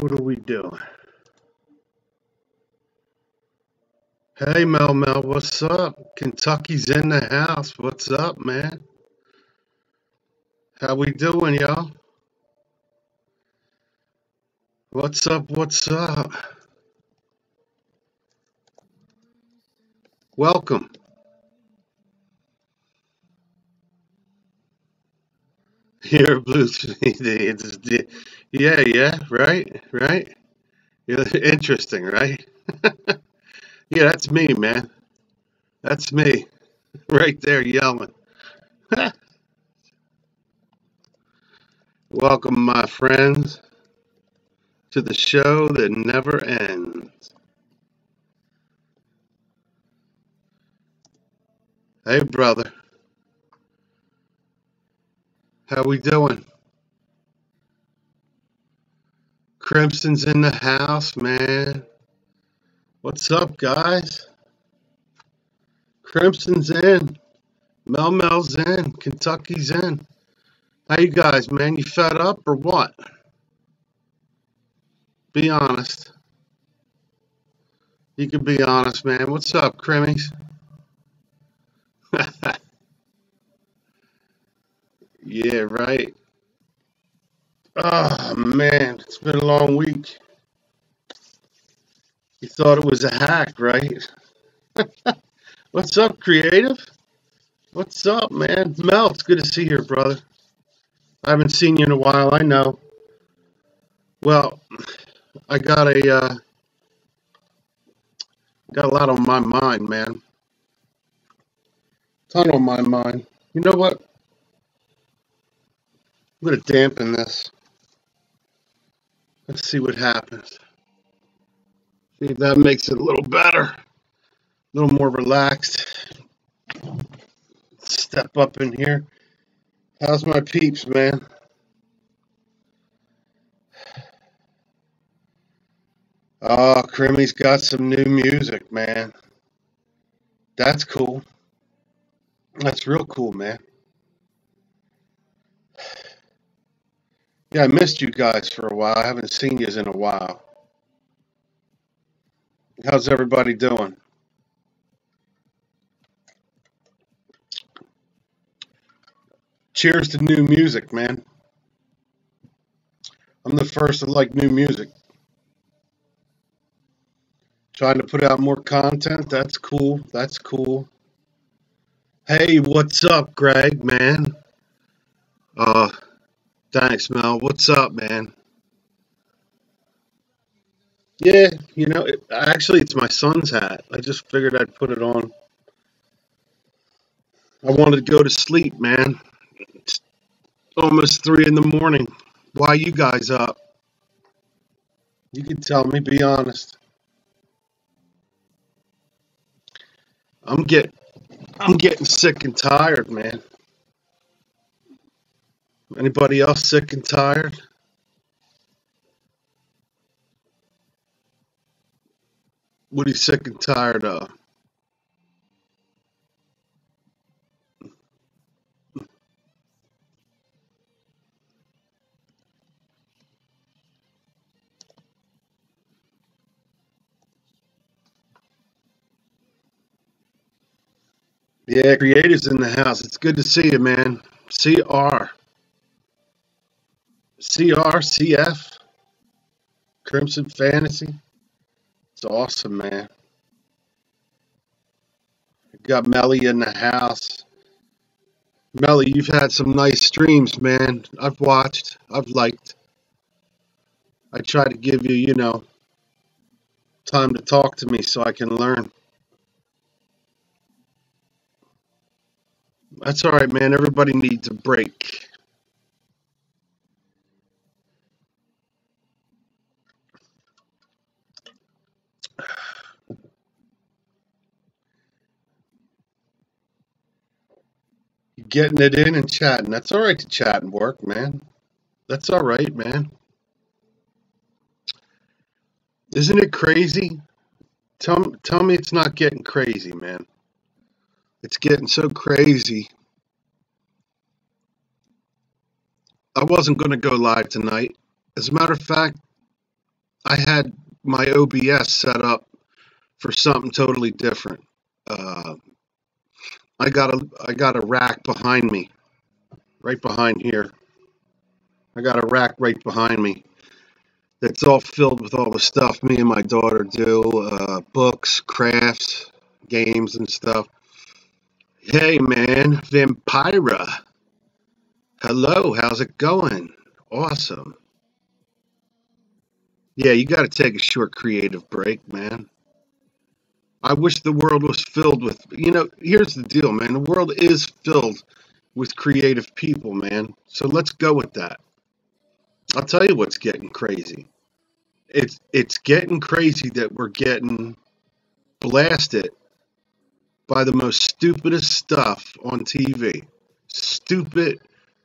What are we doing? Hey, Mel, what's up? Kentucky's in the house. What's up, man? How we doing, y'all? What's up? What's up? Welcome. Here, Blues. Yeah, right. Yeah, interesting, right? Yeah, that's me, man. That's me, right there yelling. Welcome, my friends, to the show that never ends. Hey, brother, how we doing? Crimson's in the house, man. What's up, guys? Crimson's in. Mel's in. Kentucky's in. How you guys, man? You fed up or what? Be honest. You can be honest, man. What's up, Crimmies? Yeah, right. Oh, man. It's been a long week. You thought it was a hack, right? What's up, Creative? What's up, man? Mel, it's good to see you, brother. I haven't seen you in a while, I know. Well, I got a lot on my mind, man. Ton on my mind. You know what? I'm gonna dampen this. Let's see what happens. See if that makes it a little better, a little more relaxed. Step up in here. How's my peeps, man? Oh, Crimmy's got some new music, man. That's cool. That's real cool, man. Yeah, I missed you guys for a while. I haven't seen you in a while. How's everybody doing? Cheers to new music, man. I'm the first to like new music. Trying to put out more content. That's cool. That's cool. Hey, what's up, Greg, man? Uh, Thanks, Mel. What's up, man? Yeah, actually, it's my son's hat. I just figured I'd put it on. I wanted to go to sleep, man. It's almost 3 in the morning. Why you guys up? You can tell me, be honest. I'm get I'm getting sick and tired, man. Anybody else sick and tired? What are you sick and tired of? Yeah, creators in the house. It's good to see you, man. CRCF, Crimson Fantasy. It's awesome, man. Got Melly in the house. Melly, you've had some nice streams, man. I've watched. I've liked. I try to give you, time to talk to me so I can learn. That's all right, man. Everybody needs a break. Getting it in and chatting. That's all right to chat and work, man. That's all right, man. Isn't it crazy? Tell me it's not getting crazy, man. It's getting so crazy. I wasn't going to go live tonight. As a matter of fact, I had my OBS set up for something totally different. Uh, I got a rack behind me, right behind here. I got a rack right behind me that's all filled with all the stuff me and my daughter do, books, crafts, games, and stuff. Hey man, Vampira. Hello, how's it going? Awesome. Yeah, you got to take a short creative break, man. I wish the world was filled with, here's the deal, man. The world is filled with creative people, man. So let's go with that. I'll tell you what's getting crazy. It's getting crazy that we're getting blasted by the most stupidest stuff on TV. Stupid,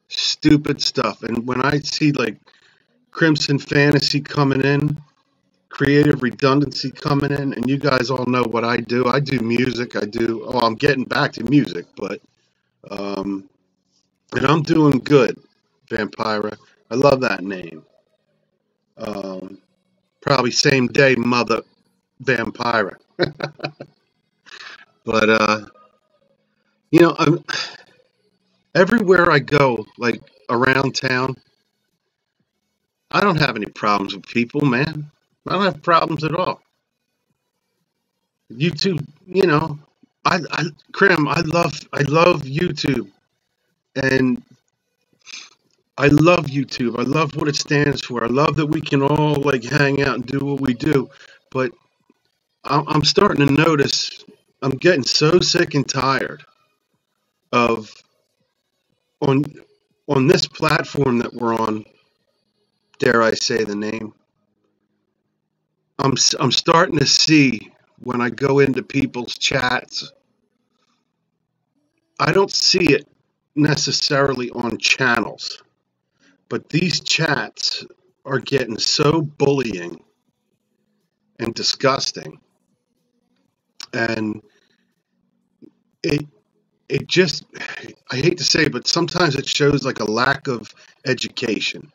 stupid stuff. And when I see like Crimson Fantasy coming in, creative redundancy coming in, and you guys all know what I do. I do music. I'm getting back to music, but, and I'm doing good, Vampira. I love that name. Um, Probably same day, mother Vampira. But, I'm everywhere I go, like around town, I don't have any problems with people, man. I don't have problems at all. YouTube, Krim, I love YouTube, and I love YouTube. I love what it stands for. I love that we can all like hang out and do what we do. But I'm starting to notice I'm getting so sick and tired of on on this platform that we're on. Dare I say the name? I'm starting to see when I go into people's chats. I don't see it necessarily on channels, but these chats are getting so bullying and disgusting, and it it just, I hate to say it, but sometimes it shows like a lack of education.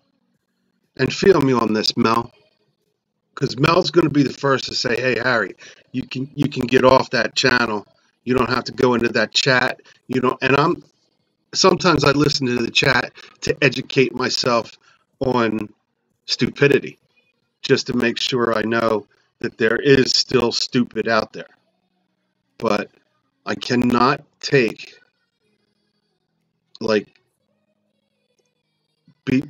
And feel me on this, Mel, because Mel's going to be the first to say, "Hey, Harry, you can get off that channel. You don't have to go into that chat. You don't." And sometimes I listen to the chat to educate myself on stupidity, just to make sure I know that there is still stupid out there. But I cannot take, like,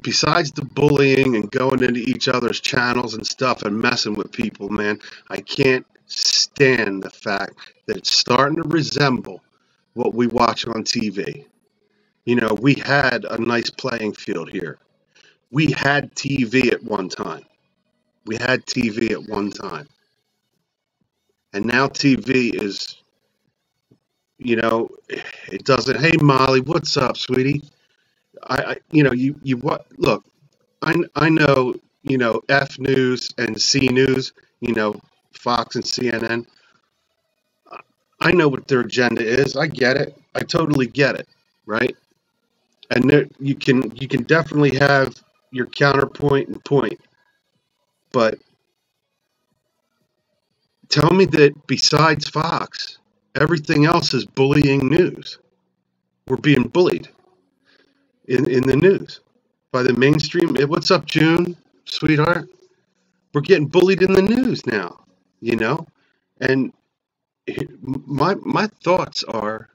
besides the bullying and going into each other's channels and stuff and messing with people, man, I can't stand the fact that it's starting to resemble what we watch on TV. We had a nice playing field here. We had TV at one time. We had TV at one time. And now TV is, it doesn't, hey, Molly, what's up, sweetie? You what? Look, I know, F News and C News, Fox and CNN. I know what their agenda is. I get it. I totally get it, right? And you can definitely have your counterpoint and point, but tell me that besides Fox, everything else is bullying news. We're being bullied in the news by the mainstream. What's up, June, sweetheart? We're getting bullied in the news now, and my thoughts are,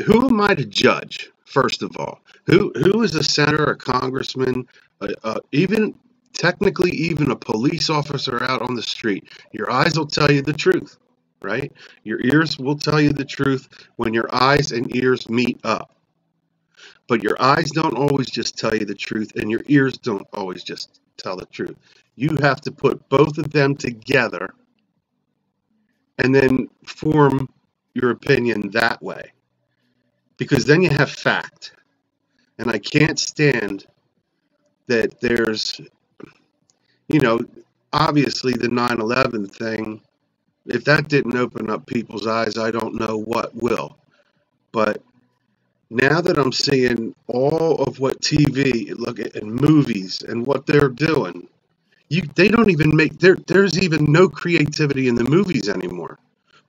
who am I to judge? First of all, who is a senator, a congressman, even technically even a police officer out on the street? Your eyes will tell you the truth, right? Your ears will tell you the truth when your eyes and ears meet up. But your eyes don't always just tell you the truth, and your ears don't always just tell the truth. You have to put both of them together and then form your opinion that way. Because then you have fact. And I can't stand that there's, obviously the 9/11 thing. If that didn't open up people's eyes, I don't know what will. But now that I'm seeing all of what TV, look at, and movies and what they're doing, They don't even make there's even no creativity in the movies anymore.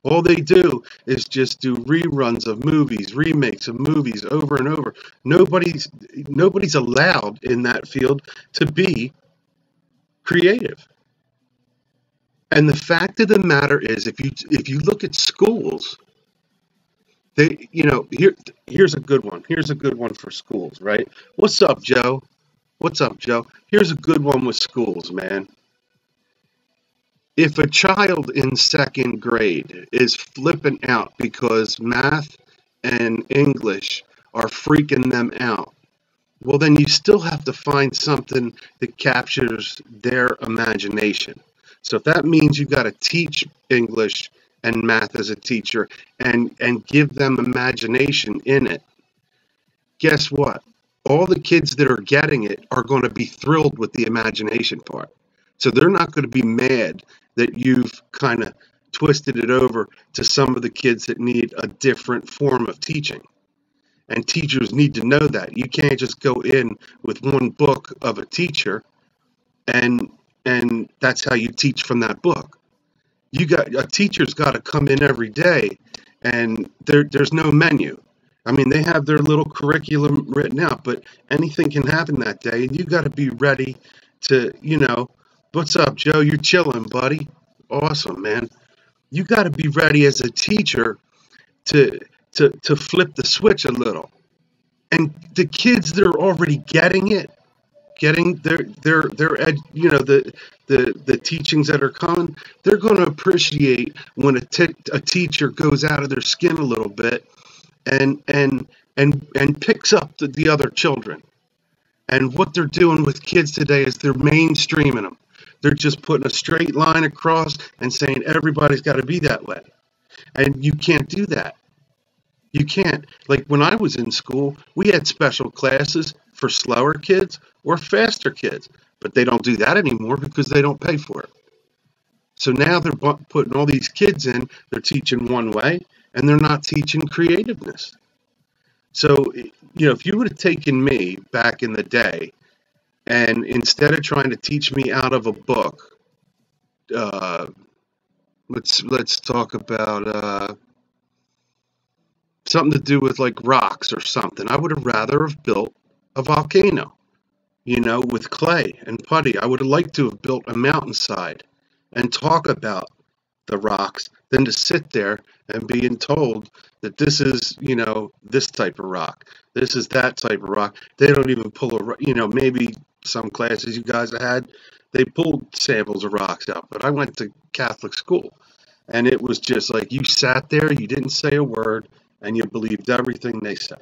All they do is just do reruns of movies, remakes of movies over and over. Nobody's allowed in that field to be creative. And the fact of the matter is, if you look at schools, here's a good one. Here's a good one for schools, right? What's up, Joe? What's up, Joe? Here's a good one with schools, man. If a child in second grade is flipping out because math and English are freaking them out, well, then you still have to find something that captures their imagination. So if that means you got to teach English and math as a teacher and give them imagination in it, guess what? All the kids that are getting it are going to be thrilled with the imagination part. So they're not going to be mad that you've kind of twisted it over to some of the kids that need a different form of teaching. And teachers need to know that. You can't just go in with one book of a teacher and that's how you teach from that book. A teacher's got to come in every day and there's no menu. I mean, they have their little curriculum written out, but anything can happen that day, and you got to be ready to, what's up, Joe? You're chilling, buddy. Awesome, man. You got to be ready as a teacher to flip the switch a little. And the kids that are already getting it, getting the teachings that are coming, they're going to appreciate when a teacher goes out of their skin a little bit and picks up the other children. And what they're doing with kids today is they're mainstreaming them. They're just putting a straight line across and saying everybody's got to be that way. And you can't do that. You can't. Like when I was in school, we had special classes for slower kids or faster kids. But they don't do that anymore because they don't pay for it. So now they're putting all these kids in, they're teaching one way, and they're not teaching creativeness. So, if you would have taken me back in the day, and instead of trying to teach me out of a book, let's talk about something to do with like rocks or something. I would have rather have built a volcano, with clay and putty. I would have liked to have built a mountainside and talk about the rocks than to sit there and being told that this is, this type of rock. This is that type of rock. They don't even pull maybe some classes you guys have had, they pulled samples of rocks out. But I went to Catholic school, and it was just like you sat there, you didn't say a word, and you believed everything they say.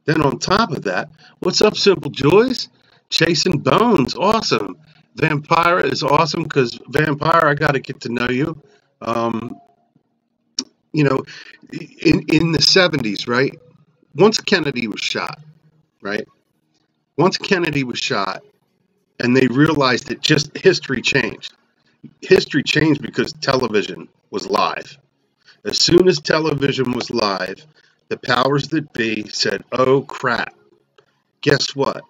Then on top of that, what's up, Simple Joys? Chasing Bones, awesome. Vampire is awesome because Vampire, I got to get to know you. In the 70s, right? Once Kennedy was shot, right? Once Kennedy was shot, and they realized that just history changed. History changed because television was live. As soon as television was live, the powers that be said, "Oh crap! Guess what?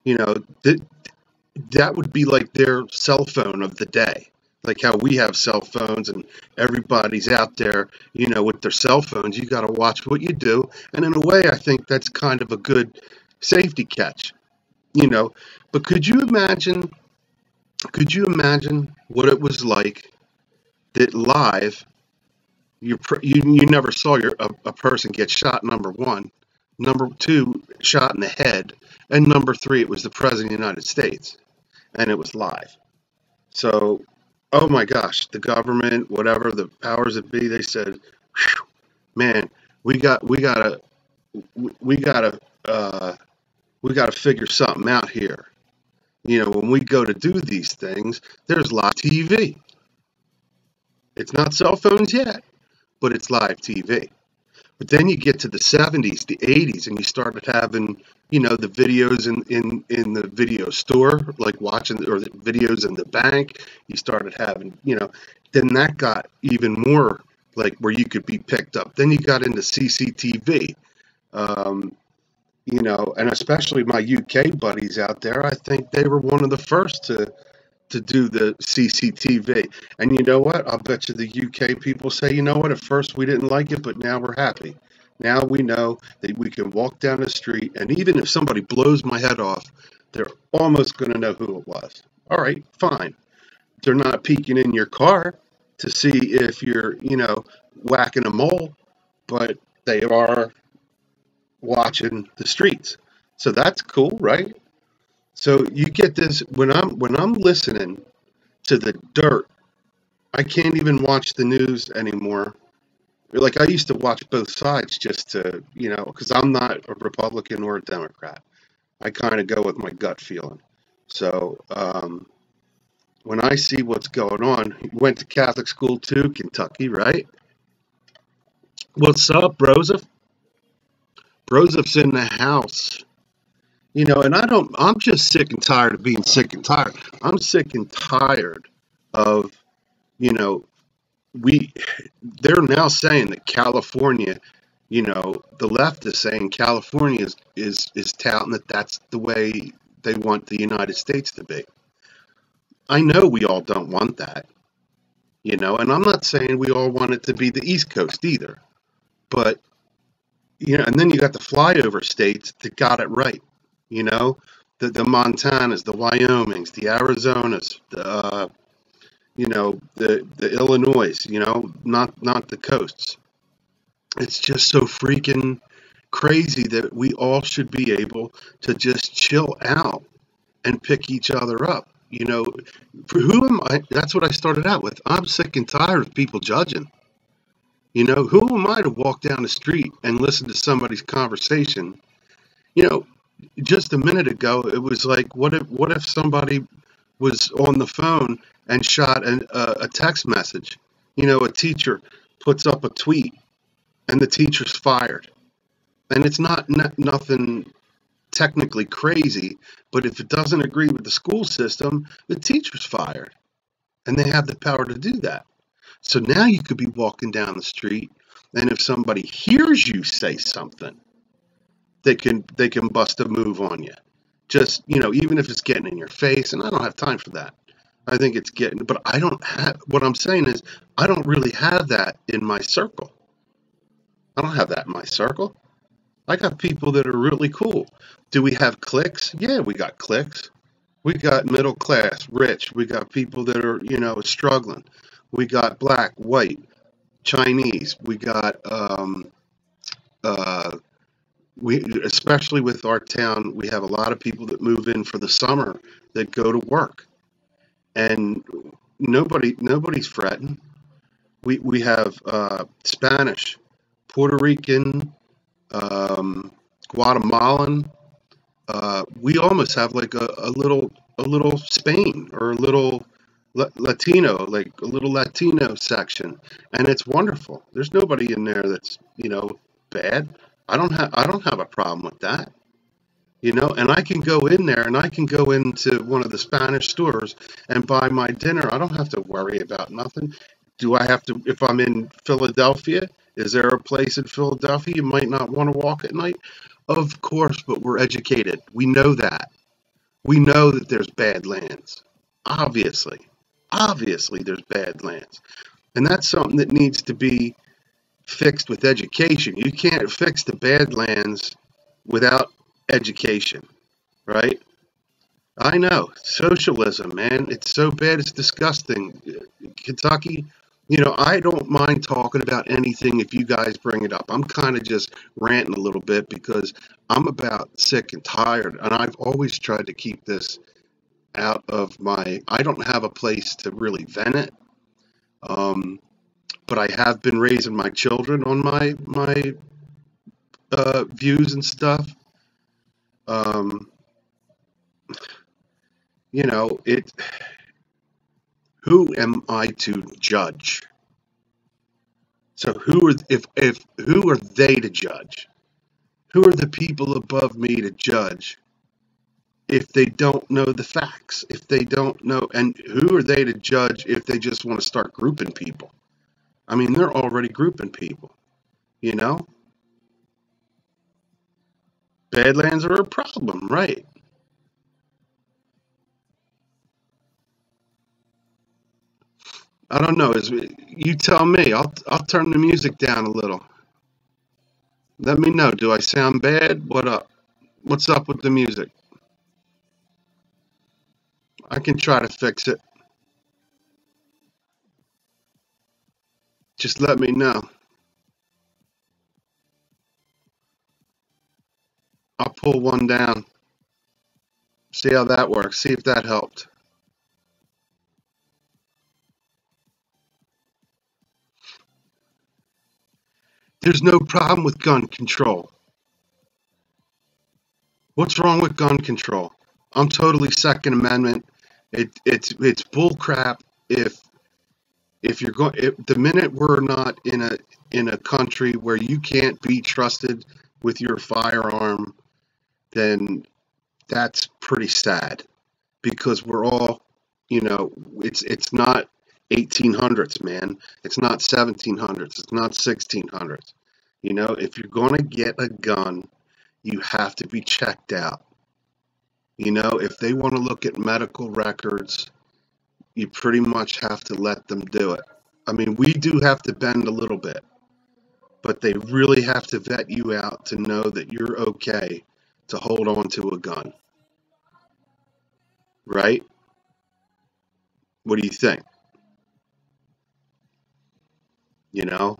That would be like their cell phone of the day, like how we have cell phones and everybody's out there, with their cell phones. You got to watch what you do, and in a way, I think that's kind of a good safety catch, But could you imagine what it was like that live? You never saw a person get shot, number one. Number two, shot in the head. And number three, it was the President of the United States. And it was live. So, oh my gosh, the government, whatever, the powers that be, they said, man, we gotta figure something out here. When we go to do these things, there's live TV. It's not cell phones yet, but it's live TV. But then you get to the 70s, the 80s, and you started having, the videos in the video store, like watching, or the videos in the bank. You started having, then that got even more like where you could be picked up. Then you got into CCTV, and especially my UK buddies out there, I think they were one of the first to to do the CCTV. And you know what? I'll bet you the UK people say, you know what? At first we didn't like it, but now we're happy. Now we know that we can walk down the street, and even if somebody blows my head off, they're almost going to know who it was. All right, fine. They're not peeking in your car to see if you're, whacking a mole, but they are watching the streets. So that's cool, right? So you get this when I'm listening to the dirt. I can't even watch the news anymore. Like I used to watch both sides just to, because I'm not a Republican or a Democrat. I kind of go with my gut feeling. So when I see what's going on, you went to Catholic school too, Kentucky, right? What's up, Broseph? Broseph's in the house. And I'm just sick and tired of being sick and tired. I'm sick and tired of, you know, they're now saying that California, the left is saying California is touting that that's the way they want the United States to be. I know we all don't want that, and I'm not saying we all want it to be the East Coast either, but, and then you got the flyover states that got it right, the Montanas, the Wyomings, the Arizonas, the Illinois, not the coasts. It's just so freaking crazy that we all should be able to just chill out and pick each other up. For who am I? That's what I started out with. I'm sick and tired of people judging. Who am I to walk down the street and listen to somebody's conversation? Just a minute ago, it was like, what if somebody was on the phone and shot a text message? A teacher puts up a tweet and the teacher's fired. And it's not nothing technically crazy, but if it doesn't agree with the school system, the teacher's fired. And they have the power to do that. So now you could be walking down the street, and if somebody hears you say something, they can bust a move on you. Just, even if it's getting in your face, and I don't have time for that. I think it's getting, but I don't have, what I'm saying is, I don't really have that in my circle. I don't have that in my circle. I got people that are really cool. Do we have cliques? Yeah, we got cliques. We got middle class, rich. We got people that are, struggling. We got black, white, Chinese. We got, we especially with our town, we have a lot of people that move in for the summer that go to work, and nobody's fretting. We have Spanish, Puerto Rican, Guatemalan. We almost have like a little Spain, or a little Latino, like a little Latino section, and it's wonderful. There's nobody in there that's bad. I don't have a problem with that. And I can go in there, and I can go into one of the Spanish stores and buy my dinner. I don't have to worry about nothing. Do I have to, if I'm in Philadelphia, is there a place in Philadelphia you might not want to walk at night? Of course, but we're educated. We know that. We know that there's bad lands. Obviously. Obviously, there's bad lands. And that's something that needs to be fixed with education. You can't fix the Badlands without education, right? I know. Socialism, man. It's so bad, it's disgusting. Kentucky, I don't mind talking about anything if you guys bring it up. I'm kind of just ranting a little bit because I'm about sick and tired, and I've always tried to keep this out of I don't have a place to really vent it. But I have been raising my children on my views and stuff. Um, it. Who am I to judge? So who are they to judge? Who are the people above me to judge if they don't know the facts? If they don't know, and who are they to judge if they just want to start grouping people? I mean, they're already grouping people, Badlands are a problem, right? I don't know. You tell me. I'll turn the music down a little. Let me know. Do I sound bad? What up? What's up with the music? I can try to fix it. Just let me know. I'll pull one down. See how that works. See if that helped. There's no problem with gun control. What's wrong with gun control? I'm totally Second Amendment. It's bull crap. If you're going, the minute we're not in a country where you can't be trusted with your firearm, then that's pretty sad because we're all, it's not 1800s, man. It's not 1700s. It's not 1600s. If you're going to get a gun, you have to be checked out. If they want to look at medical records, you pretty much have to let them do it. I mean, we do have to bend a little bit, but they really have to vet you out to know that you're okay to hold on to a gun, right? What do you think? You know,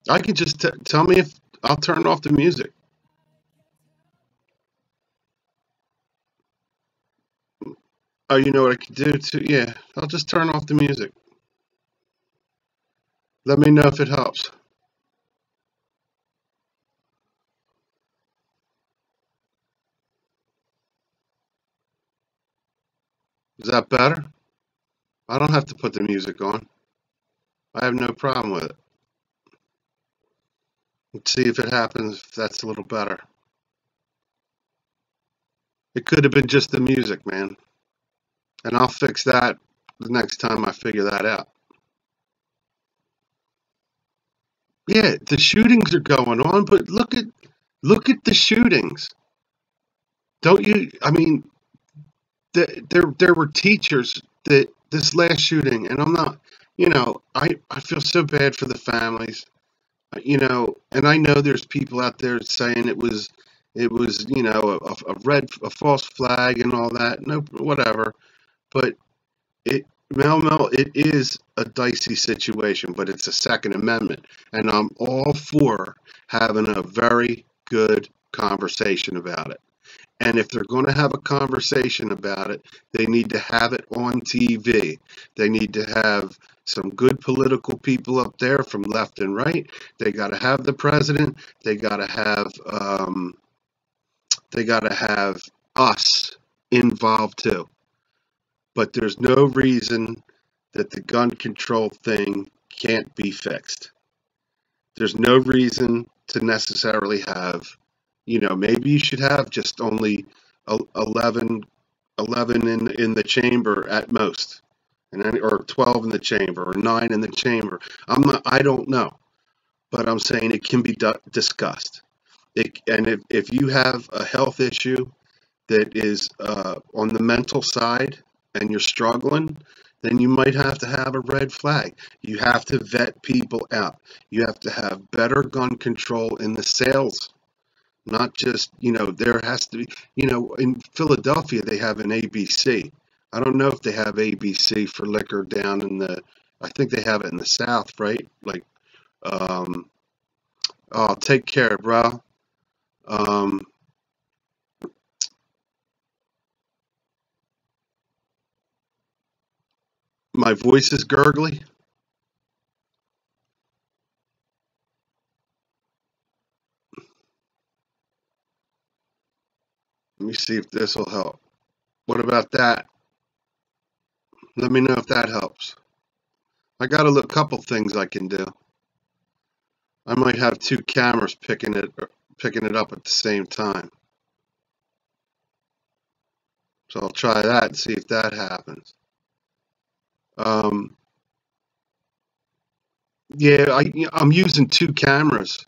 I could just tell me if I'll turn off the music. Oh, you know what I could do too? Yeah, I'll just turn off the music. Let me know if it helps. Is that better? I don't have to put the music on. I have no problem with it. Let's see if it happens, if that's a little better. It could have been just the music, man. And I'll fix that the next time I figure that out. Yeah, the shootings are going on, but look at the shootings. Don't you? I mean, there were teachers that this last shooting, and I'm not. I feel so bad for the families. And I know there's people out there saying it was a false flag and all that. No, whatever. But it Mel, it is a dicey situation, but it's a Second Amendment, and I'm all for having a very good conversation about it. And if they're going to have a conversation about it, they need to have it on TV. They need to have some good political people up there from left and right. They got to have the president. They got to have us involved too. But there's no reason that the gun control thing can't be fixed. There's no reason to necessarily have, maybe you should have just only 11, 11 in the chamber at most, or 12 in the chamber, or 9 in the chamber. I don't know, but I'm saying it can be discussed. And if you have a health issue that is on the mental side and you're struggling, then you might have to have a red flag. You have to vet people out. You have to have better gun control in the sales, not just, there has to be, in Philadelphia, they have an ABC. I don't know if they have ABC for liquor down I think they have it in the South, right? Like, oh, take care, bro. Um, my voice is gurgly. Let me see if this will help. What about that? Let me know if that helps. I got a couple things I can do. I might have two cameras picking it up at the same time. So I'll try that and see if that happens. Yeah, I'm using two cameras.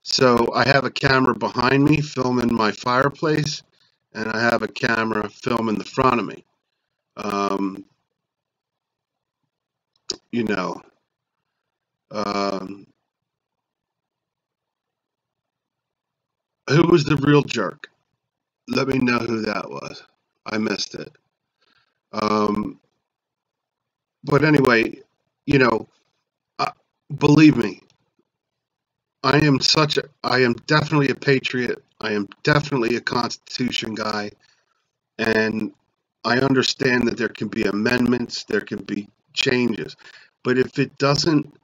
So I have a camera behind me filming my fireplace, and I have a camera filming the front of me. Um, you know, um, who was the real jerk? Let me know who that was. I missed it. Um, but anyway, you know, uh, believe me, I am definitely a patriot. I am definitely a Constitution guy, and I understand that there can be amendments, there can be changes, but if it doesn't,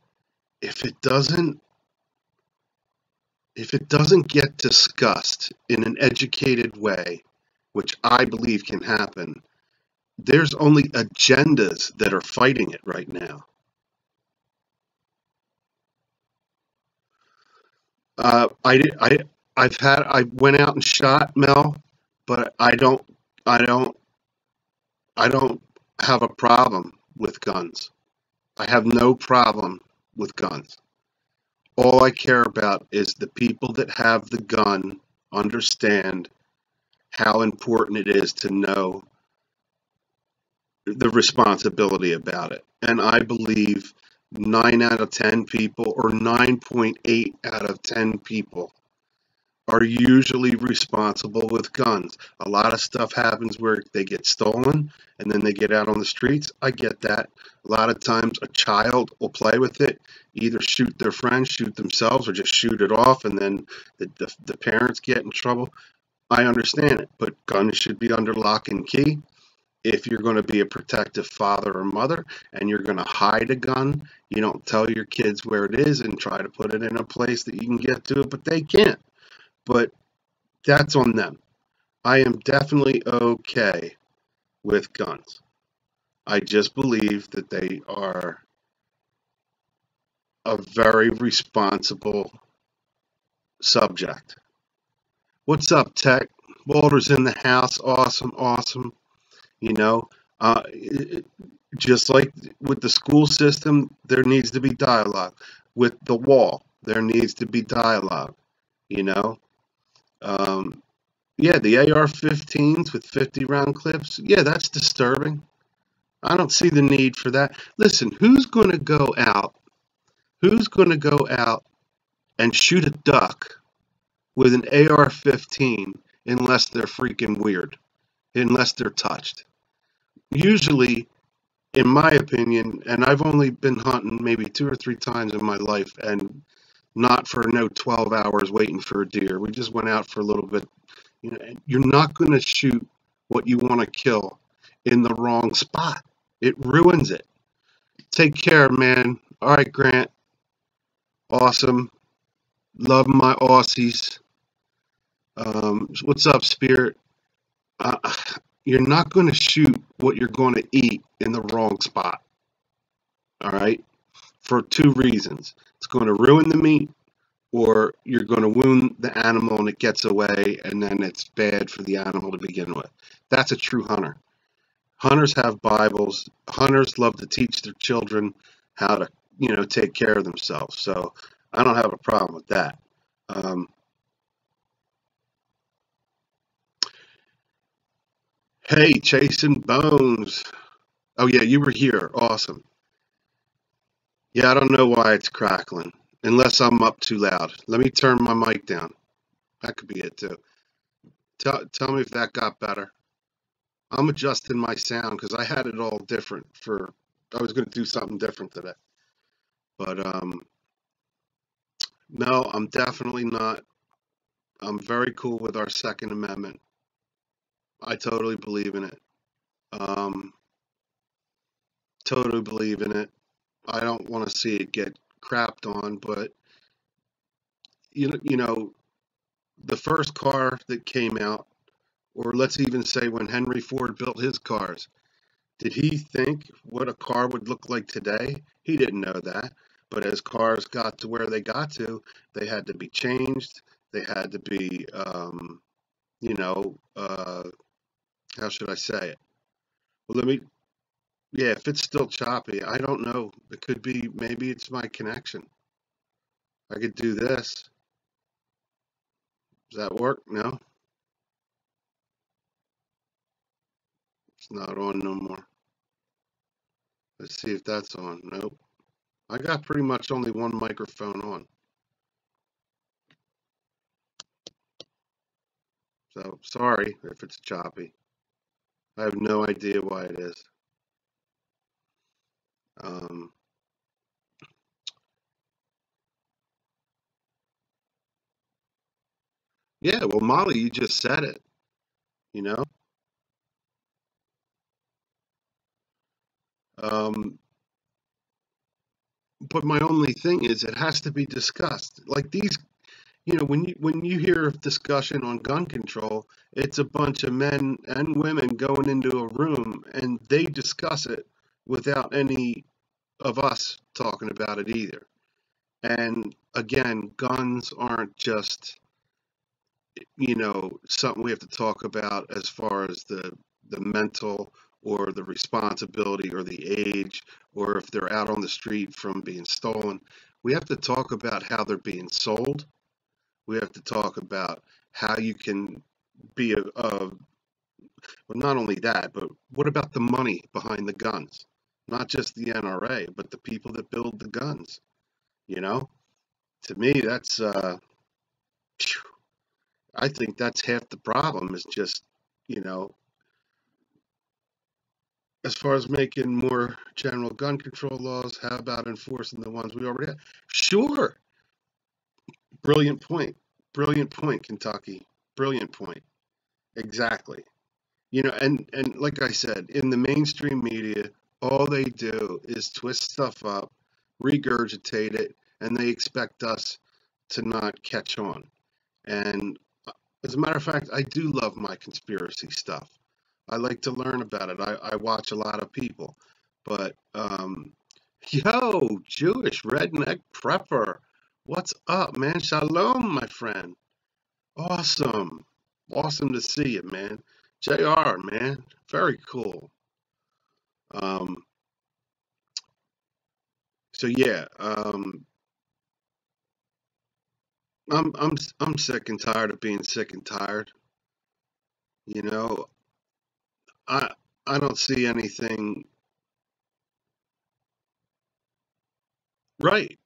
if it doesn't get discussed in an educated way, which I believe can happen, there's only agendas that are fighting it right now. I I went out and shot Mel, but I don't I don't have a problem with guns. I have no problem with guns. All I care about is the people that have the gun understand how important it is to know the responsibility about it. And I believe 9 out of 10 people, or 9.8 out of 10 people, are usually responsible with guns. A lot of stuff happens where they get stolen and then they get out on the streets. I get that. A lot of times a child will play with it, either shoot their friends, shoot themselves, or just shoot it off, and then the parents get in trouble. I understand it, but guns should be under lock and key. If you're going to be a protective father or mother and you're going to hide a gun, you don't tell your kids where it is and try to put it in a place that you can get to it, but they can't. But that's on them. I am definitely okay with guns. I just believe that they are a very responsible subject. What's up, Tech? Walter's in the house. Awesome, awesome. You know, uh, just like with the school system, there needs to be dialogue. With the wall, there needs to be dialogue. You know, um, yeah, the AR-15s with 50 round clips. Yeah, that's disturbing. I don't see the need for that. Listen, who's going to go out? Who's going to go out and shoot a duck with an AR-15 unless they're freaking weird, unless they're touched? Usually, in my opinion, and I've only been hunting maybe 2 or 3 times in my life, and not for no 12 hours waiting for a deer. We just went out for a little bit. You know, you're not going to shoot what you want to kill in the wrong spot. It ruins it. Take care, man. All right, Grant. Awesome. Love my Aussies. What's up, Spirit? Uh, you're not going to shoot what you're going to eat in the wrong spot. All right? For 2 reasons. It's going to ruin the meat, or you're going to wound the animal and it gets away, and then it's bad for the animal to begin with. That's a true hunter. Hunters have Bibles. Hunters love to teach their children how to, take care of themselves. So I don't have a problem with that. Um, hey, chasing bones. Oh yeah, you were here. Awesome. Yeah, I don't know why it's crackling, unless I'm up too loud. Let me turn my mic down. That could be it too. Tell me if that got better. I'm adjusting my sound because I had it all different for. I was going to do something different today, but no, I'm definitely not. I'm very cool with our Second Amendment. I totally believe in it. Um, totally believe in it. I don't want to see it get crapped on, but you know, the first car that came out, or let's even say when Henry Ford built his cars, did he think what a car would look like today? He didn't know that. But as cars got to where they got to, they had to be changed. They had to be, you know, uh, how should I say it? Well, yeah, if it's still choppy, I don't know. It could be, maybe it's my connection. I could do this. Does that work? No? It's not on no more. Let's see if that's on. Nope. I got pretty much only one microphone on. So sorry if it's choppy. I have no idea why it is. Um, yeah, well, Molly, you just said it, you know? Um, but my only thing is it has to be discussed. Like these, when you hear of discussion on gun control, it's a bunch of men and women going into a room and they discuss it without any of us talking about it either. And again, guns aren't just, something we have to talk about as far as the mental or the responsibility or the age or if they're out on the street from being stolen. We have to talk about how they're being sold. We have to talk about how you can be well, not only that, but what about the money behind the guns? Not just the NRA, but the people that build the guns, you know? To me, I think that's half the problem is just, you know, as far as making more general gun control laws, how about enforcing the ones we already have? Sure. Brilliant point. Brilliant point, Kentucky. Brilliant point. Exactly. And like I said, in the mainstream media, all they do is twist stuff up, regurgitate it, and they expect us to not catch on. And as a matter of fact, I do love my conspiracy stuff. I like to learn about it. I watch a lot of people. But, yo, Jewish redneck prepper, what's up, man? Shalom, my friend. Awesome. Awesome to see you, man. JR, man. Very cool. Um, so yeah, I'm sick and tired of being sick and tired. You know, I I don't see anything right.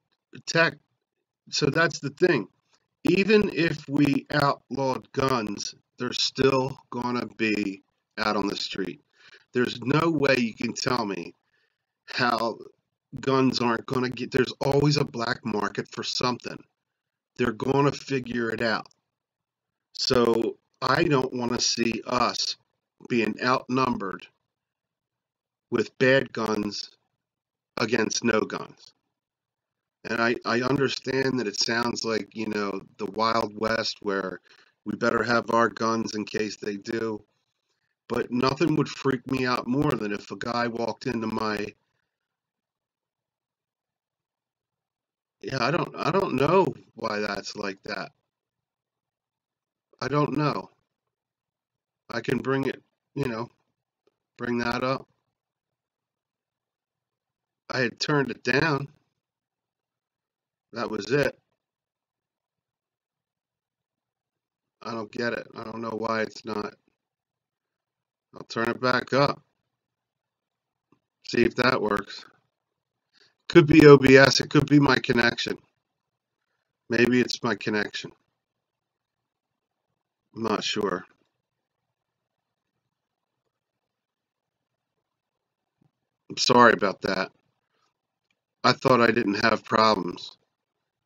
Tech. So that's the thing. Even if we outlawed guns, they're still gonna be out on the street. There's no way you can tell me how guns aren't gonna get. There's always a black market for something. They're gonna figure it out. So I don't want to see us being outnumbered with bad guns against no guns. And I understand that it sounds like, the Wild West where we better have our guns in case they do. But nothing would freak me out more than if a guy walked into my, yeah, I don't know why that's like that. I don't know. I can bring it, you know, bring that up. I had turned it down. That was it. I don't get it. I don't know why it's not. I'll turn it back up. See if that works. Could be OBS. It could be my connection. Maybe it's my connection. I'm not sure. I'm sorry about that. I thought I didn't have problems.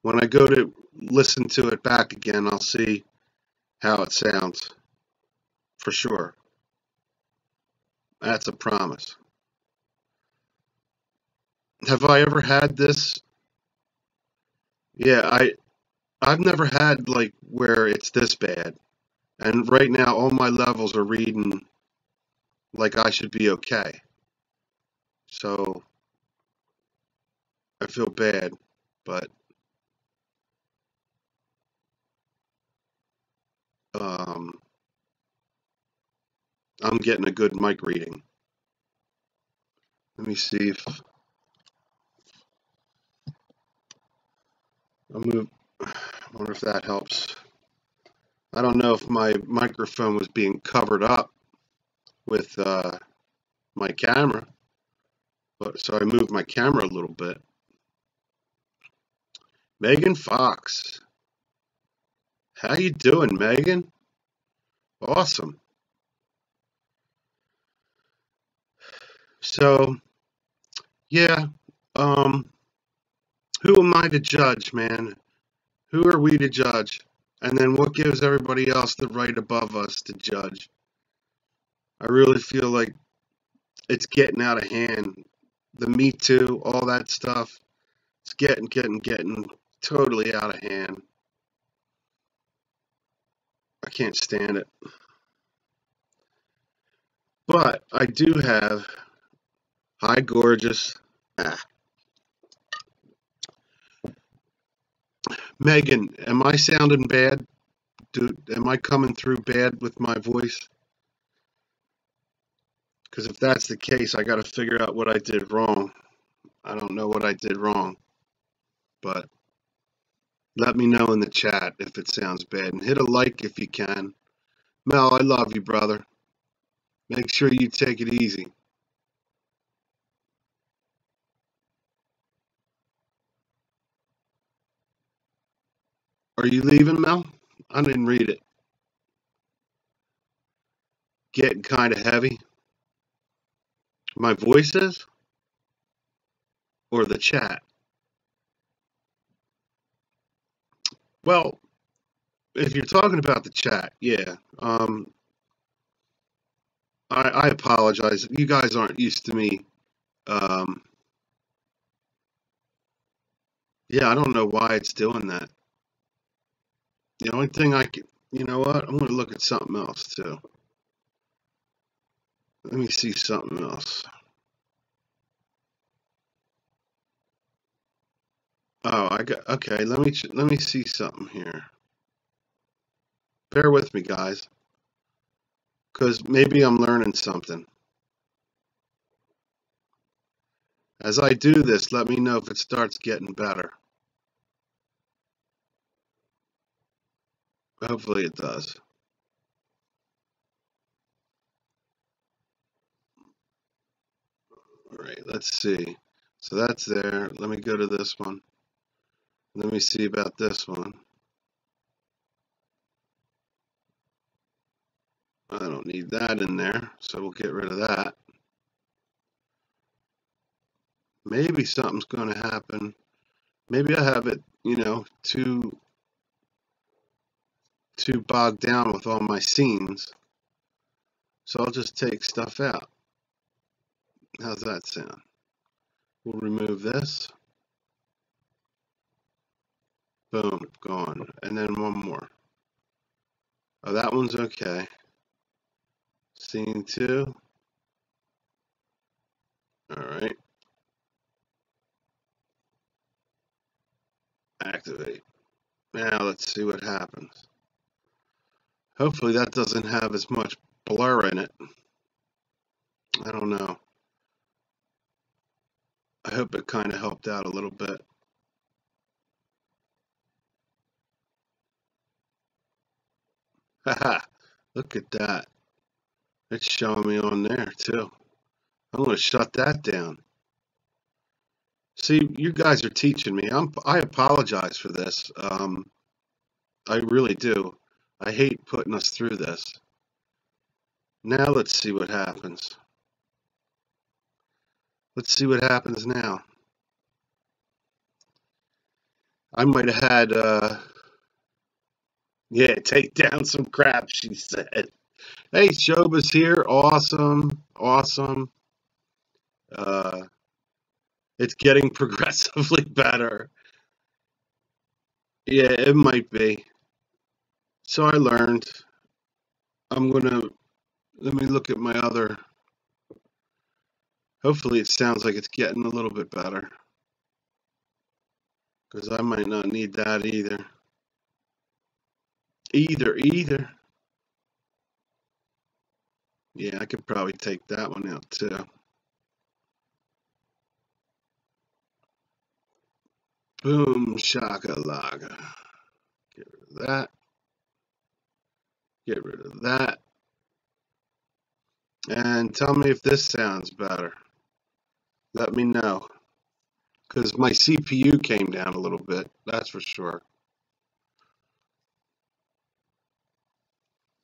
When I go to listen to it back again, I'll see how it sounds. For sure. That's a promise. Have I ever had this? Yeah, I've never had like where it's this bad. And right now all my levels are reading like I should be okay. So I feel bad, but um, I'm getting a good mic reading. Let me see if I'll move. I wonder if that helps. I don't know if my microphone was being covered up with my camera, but so I moved my camera a little bit. Megan Fox, how you doing, Megan? Awesome. So yeah, um, who am I to judge, man? Who are we to judge? And then what gives everybody else the right above us to judge? I really feel like it's getting out of hand. The Me Too, all that stuff, it's getting totally out of hand. I can't stand it. But I do have, hi, gorgeous. Ah. Megan, am I sounding bad? Am I coming through bad with my voice? Because if that's the case, I got to figure out what I did wrong. I don't know what I did wrong, but let me know in the chat if it sounds bad. And hit a like if you can. Mel, I love you, brother. Make sure you take it easy. Are you leaving, Mel? I didn't read it. Getting kind of heavy. My voice is? Or the chat? Well, if you're talking about the chat, yeah. I apologize. You guys aren't used to me. Um, yeah, I don't know why it's doing that. The only thing I can, you know what? I'm going to look at something else too. Let me see something else. Oh, I got, okay, let me see something here. Bear with me, guys, because maybe I'm learning something. As I do this, let me know if it starts getting better. Hopefully it does. All right, let's see. So that's there. Let me go to this one. Let me see about this one. I don't need that in there, so we'll get rid of that. Maybe something's going to happen. Maybe I have it, you know, too bogged down with all my scenes. So I'll just take stuff out. How's that sound? We'll remove this. Boom, gone. And then one more. Oh, that one's okay. Scene 2. All right. Activate. Now let's see what happens. Hopefully that doesn't have as much blur in it. I don't know. I hope it kind of helped out a little bit. Haha, look at that. It's showing me on there too. I'm going to shut that down. See, you guys are teaching me. I apologize for this. I really do. I hate putting us through this. Now let's see what happens. Let's see what happens now. I might have had, yeah, take down some crap, she said. Hey, Shoba's here. Awesome. Awesome. It's getting progressively better. Yeah, it might be. So I learned. Let me look at my other. Hopefully it sounds like it's getting a little bit better. Because I might not need that either. Either. Yeah, I could probably take that one out too. Boom, shakalaka. Get rid of that. Get rid of that. And tell me if this sounds better. Let me know. Because my CPU came down a little bit, that's for sure.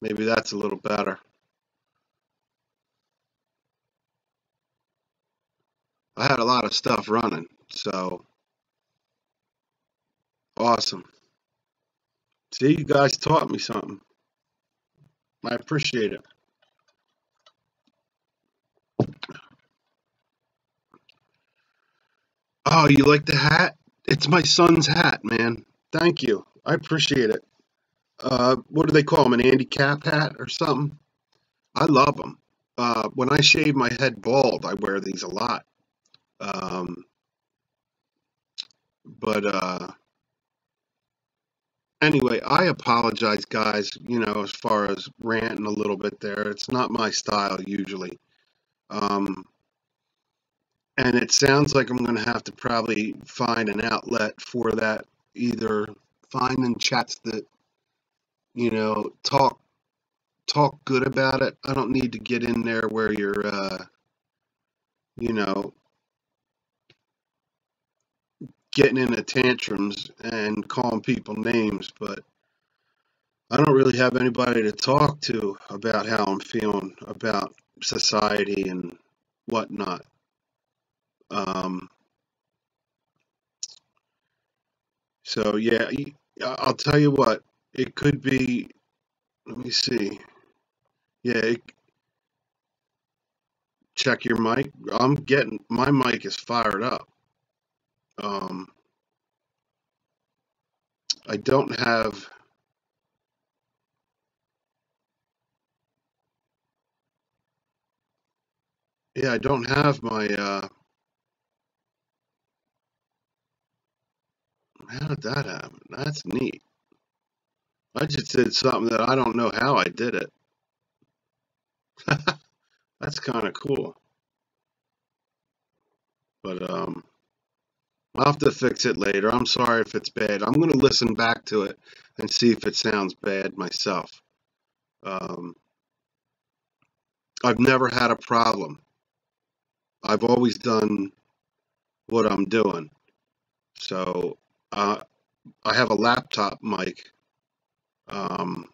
Maybe that's a little better. I had a lot of stuff running, so awesome. See, you guys taught me something. I appreciate it. Oh, you like the hat? It's my son's hat, man. Thank you. I appreciate it. What do they call them? An handicap hat or something? I love them. When I shave my head bald, I wear these a lot. Um, but anyway, I apologize, guys. As far as ranting a little bit there, it's not my style usually. Um, and it sounds like I'm going to have to probably find an outlet for that. Either finding chats that talk good about it. I don't need to get in there where you're you know getting into tantrums and calling people names, but I don't really have anybody to talk to about how I'm feeling about society and whatnot. Um, so yeah, I'll tell you what, it could be. Let me see. Yeah, check your mic. I'm getting my mic is fired up. Um, I don't have. Yeah, I don't have my. How did that happen? That's neat. I just did something that I don't know how I did it. That's kind of cool. But I'll have to fix it later. I'm sorry if it's bad. I'm going to listen back to it and see if it sounds bad myself. Um, I've never had a problem. I've always done what I'm doing. So uh, I have a laptop mic. Um,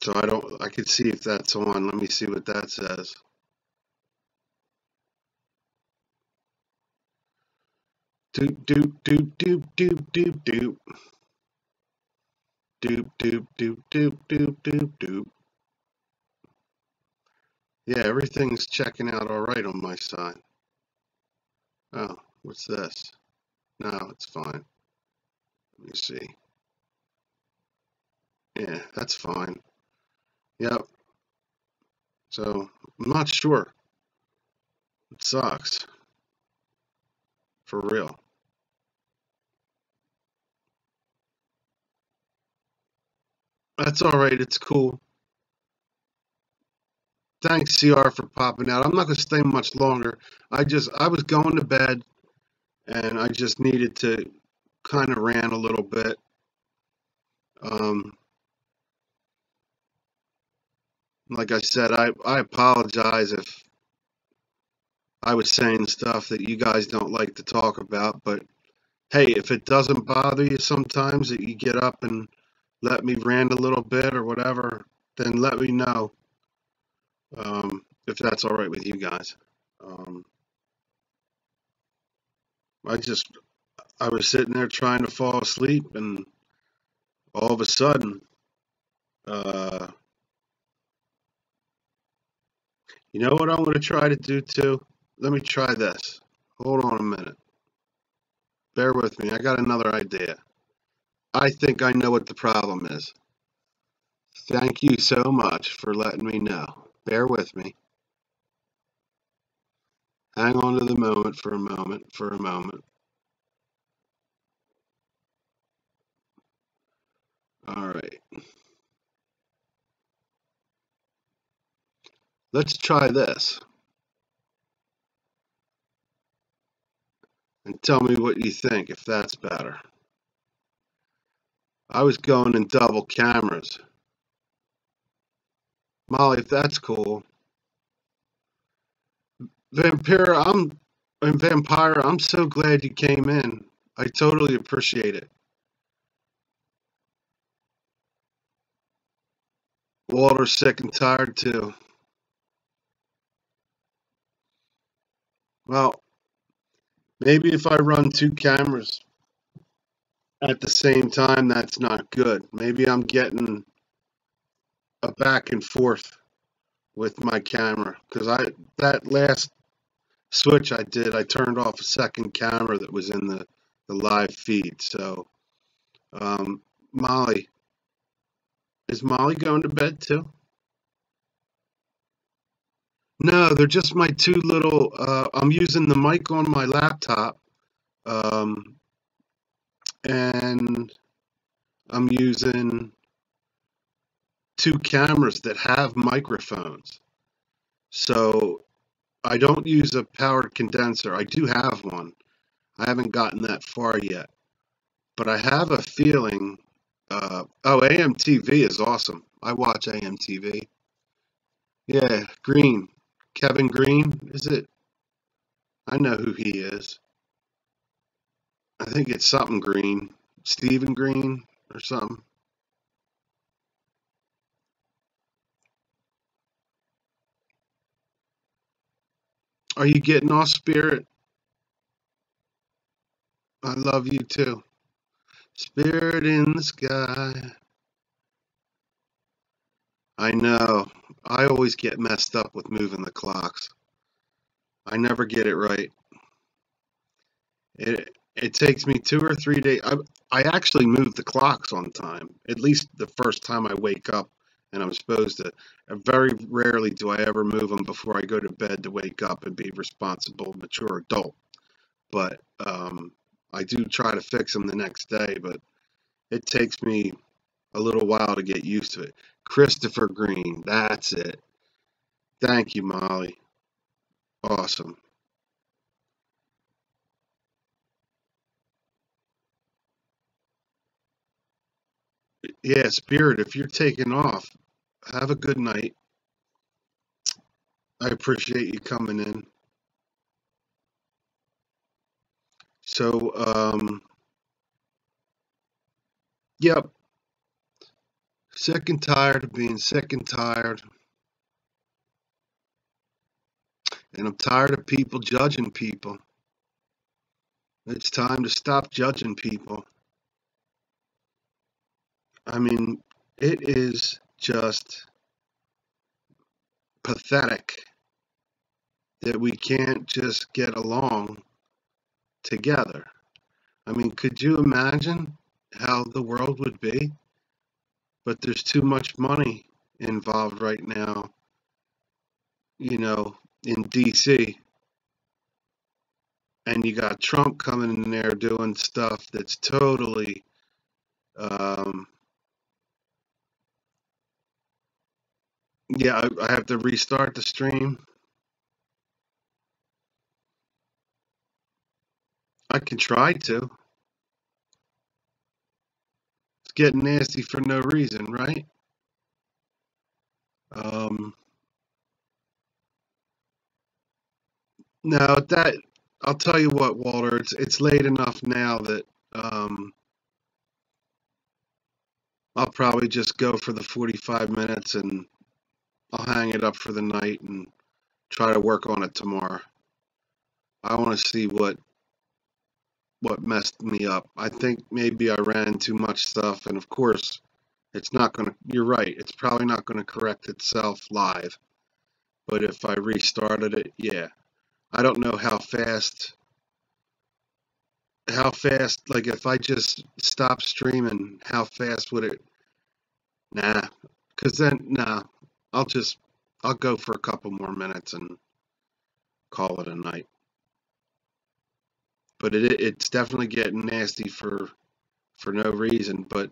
so I could see if that's on. Let me see what that says. Doop, doop, doop, doop, doop, doop, doop. Doop, doop, doop, doop, doop, doop, doop. Yeah, everything's checking out all right on my side. Oh, what's this? No, it's fine. Let me see. Yeah, that's fine. Yep. So I'm not sure. It sucks. For real. That's all right. It's cool. Thanks, CR, for popping out. I'm not gonna stay much longer. I was going to bed and I just needed to kind of rant a little bit. Um, like I said, I apologize if I was saying stuff that you guys don't like to talk about, but hey, if it doesn't bother you sometimes that you get up and let me rant a little bit or whatever, then let me know if that's all right with you guys. Um, I just I was sitting there trying to fall asleep, and all of a sudden, uh, you know what I'm going to try to do too? Let me try this. Hold on a minute. Bear with me. I got another idea. I think I know what the problem is. Thank you so much for letting me know. Bear with me. Hang on to the moment for a moment, for a moment. All right. Let's try this and tell me what you think if that's better. I was going in double cameras. Molly, if that's cool. Vampire, I'm so glad you came in. I totally appreciate it. Walter's sick and tired too. Well, maybe if I run two cameras at the same time, that's not good. Maybe I'm getting a back and forth with my camera because that last switch I did, I turned off a second camera that was in the live feed. So, um, Molly, is Molly going to bed too? No, they're just my two little. I'm using the mic on my laptop, um, and I'm using two cameras that have microphones. So I don't use a powered condenser. I do have one. I haven't gotten that far yet, but I have a feeling. Oh, AMTV is awesome. I watch AMTV. Yeah, Green. Kevin Green, is it? I know who he is. I think it's something Green. Stephen Green or something. Are you getting off, Spirit? I love you too. Spirit in the sky. I know. I always get messed up with moving the clocks. I never get it right. It takes me 2 or 3 days. I actually move the clocks on time. At least the first time I wake up and I'm supposed to. Very rarely do I ever move them before I go to bed to wake up and be responsible, mature adult. But I do try to fix them the next day, but it takes me a little while to get used to it. Christopher Green, that's it. Thank you, Molly. Awesome. Yeah, Spirit, if you're taking off, have a good night. I appreciate you coming in. So, yep, sick and tired of being sick and tired. And I'm tired of people judging people. It's time to stop judging people. I mean, it is just pathetic that we can't just get along together. I mean, could you imagine how the world would be? But there's too much money involved right now, you know, in DC. And you got Trump coming in there doing stuff that's totally, um, yeah, I have to restart the stream. I can try to. It's getting nasty for no reason, right? Um, no, that I'll tell you what, Walter. It's late enough now that um, I'll probably just go for the 45 minutes and I'll hang it up for the night and try to work on it tomorrow. I want to see what messed me up. I think maybe I ran too much stuff, and of course, it's not going to. You're right. It's probably not going to correct itself live. But if I restarted it, yeah. I don't know how fast. How fast? Like if I just stop streaming, how fast would it? Nah, because then nah. I'll just I'll go for a couple more minutes and call it a night. But it's definitely getting nasty for no reason. But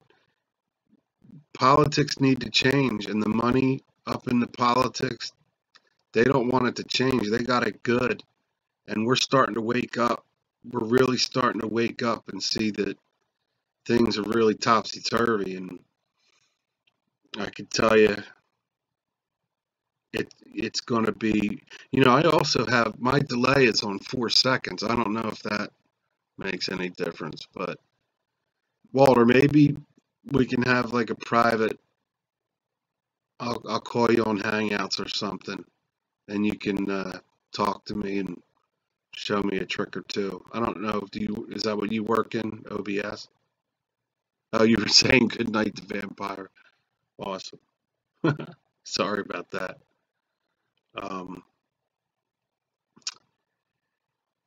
politics need to change, and the money up in the politics, they don't want it to change. They got it good, and we're starting to wake up. We're really starting to wake up and see that things are really topsy turvy. And I can tell you, it's going to be, you know, I also have, my delay is on 4 seconds. I don't know if that makes any difference, but Walter, maybe we can have like a private, I'll call you on Hangouts or something, and you can talk to me and show me a trick or two. I don't know, is that what you work in, OBS? Oh, you were saying good night to Vampire. Awesome. Sorry about that. Um,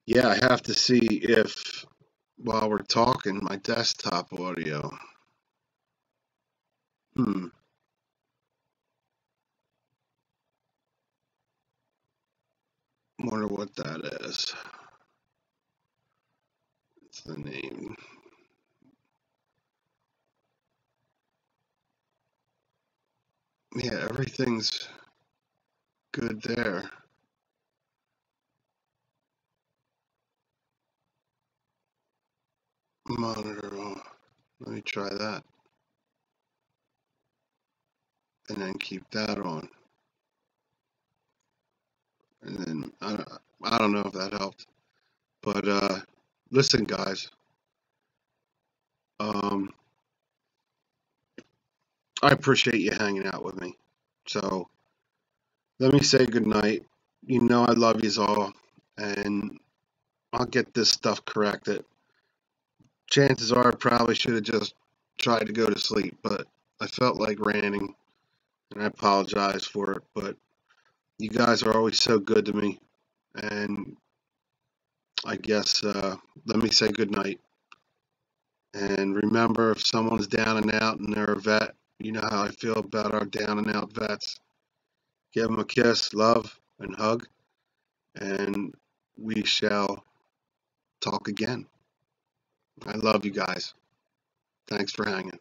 yeah, I have to see if, while we're talking, my desktop audio. Hmm. Wonder what that is. It's the name. Yeah, everything's good there. Monitor. Let me try that. And then keep that on. And then I don't know if that helped. But listen, guys. Um, I appreciate you hanging out with me. So let me say good night. You know I love yous all, and I'll get this stuff corrected. Chances are I probably should have just tried to go to sleep, but I felt like ranting, and I apologize for it. But you guys are always so good to me, and I guess let me say good night. And remember, if someone's down and out and they're a vet, you know how I feel about our down and out vets. Give them a kiss, love, and hug, and we shall talk again. I love you guys. Thanks for hanging.